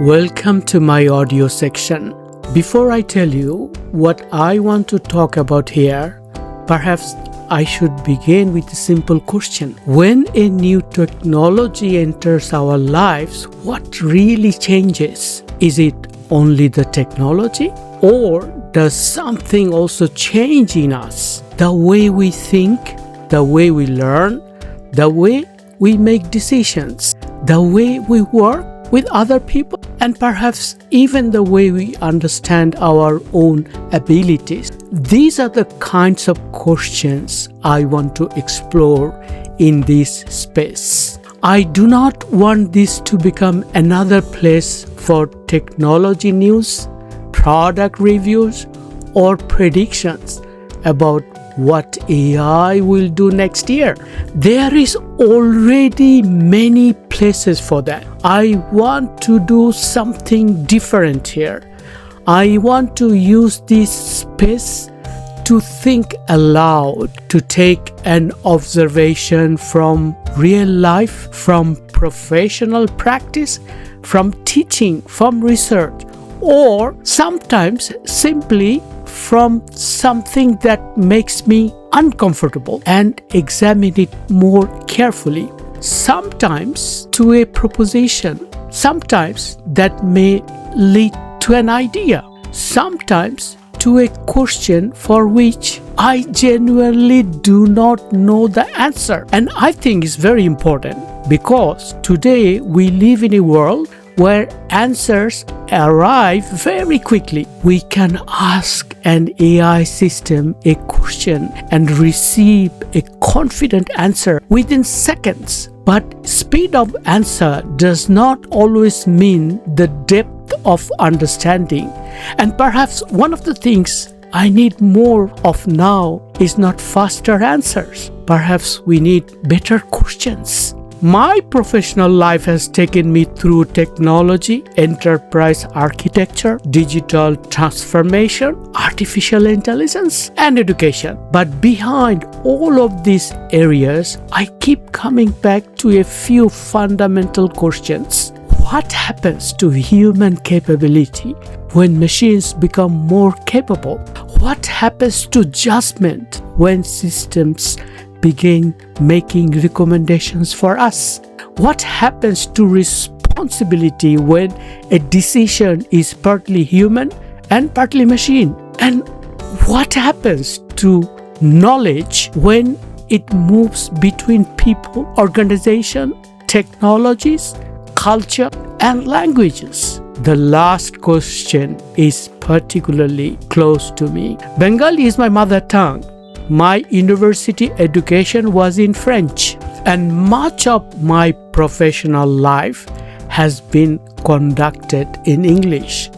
Welcome to my audio section. Before I tell you what I want to talk about here, perhaps I should begin with a simple question. When a new technology enters our lives, what really changes? Is it only the technology? Or does something also change in us? The way we think, the way we learn, the way we make decisions, the way we work with other people, and perhaps even the way we understand our own abilities. These are the kinds of questions I want to explore in this space. I do not want this to become another place for technology news, product reviews, or predictions about what AI will do next year. There is already many places for that. I want to do something different here. I want to use this space to think aloud, to take an observation from real life, from professional practice, from teaching, from research, or sometimes simply from something that makes me uncomfortable and examine it more carefully. Sometimes to a proposition, sometimes that may lead to an idea, sometimes to a question for which I genuinely do not know the answer. And I think it's very important because today we live in a world where answers arrive very quickly. We can ask an AI system a question and receive a confident answer within seconds. But speed of answer does not always mean the depth of understanding. And perhaps one of the things I need more of now is not faster answers. Perhaps we need better questions. My professional life has taken me through technology, enterprise architecture, digital transformation, artificial intelligence, and education. But behind all of these areas, I keep coming back to a few fundamental questions. What happens to human capability when machines become more capable? What happens to judgment when systems begin making recommendations for us? What happens to responsibility when a decision is partly human and partly machine? And what happens to knowledge when it moves between people, organization, technologies, culture, and languages? The last question is particularly close to me. Bengali is my mother tongue. My university education was in French, and much of my professional life has been conducted in English.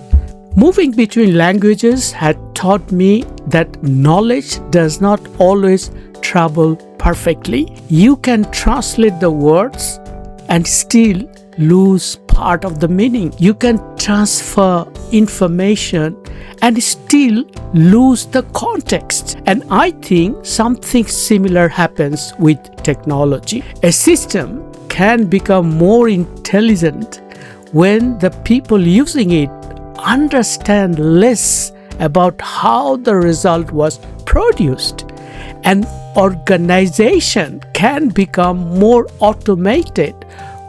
Moving between languages had taught me that knowledge does not always travel perfectly. You can translate the words and still lose part of the meaning. You can transfer information and still lose the context. And I think something similar happens with technology. A system can become more intelligent when the people using it understand less about how the result was produced. An organization can become more automated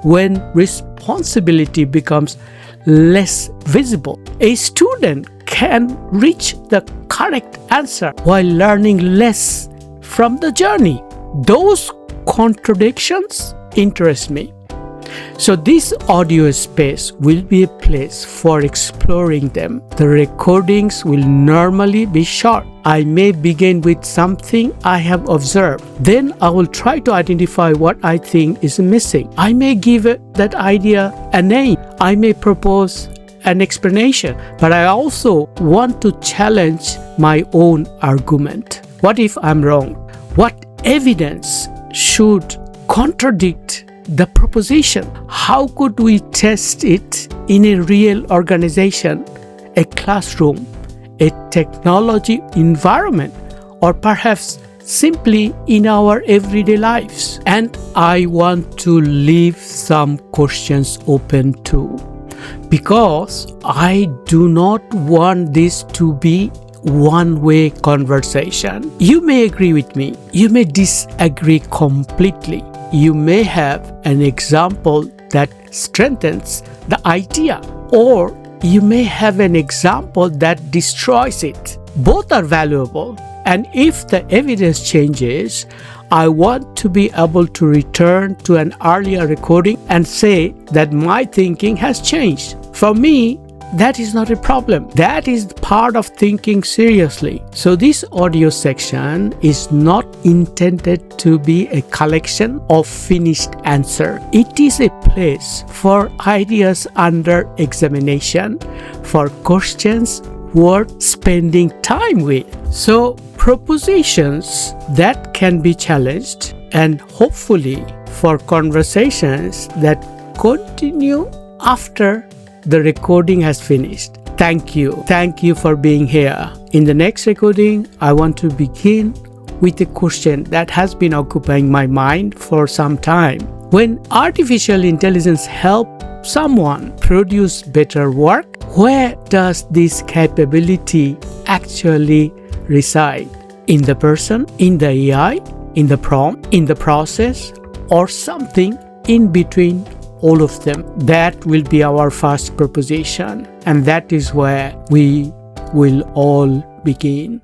when responsibility becomes less visible. A student can reach the correct answer while learning less from the journey. Those contradictions interest me. So this audio space will be a place for exploring them. The recordings will normally be short. I may begin with something I have observed. Then I will try to identify what I think is missing. I may give that idea a name. I may propose an explanation. But I also want to challenge my own argument. What if I'm wrong? What evidence should contradict the proposition? How could we test it in a real organization, a classroom, a technology environment, or perhaps simply in our everyday lives? And I want to leave some questions open too. because I do not want this to be one-way conversation. You may agree with me, you may disagree completely. You may have an example that strengthens the idea, or you may have an example that destroys it. Both are valuable, and if the evidence changes, I want to be able to return to an earlier recording and say that my thinking has changed. For me, that is not a problem. That is part of thinking seriously. So this audio section is not intended to be a collection of finished answer. It is a place for ideas under examination, for questions worth spending time with. So propositions that can be challenged, and hopefully for conversations that continue after the recording has finished. Thank you. Thank you for being here. In the next recording, I want to begin with a question that has been occupying my mind for some time. When artificial intelligence helps someone produce better work, where does this capability actually reside? In the person, in the AI, in the prompt, in the process, or something in between all of them? That will be our first proposition, and that is where we will all begin.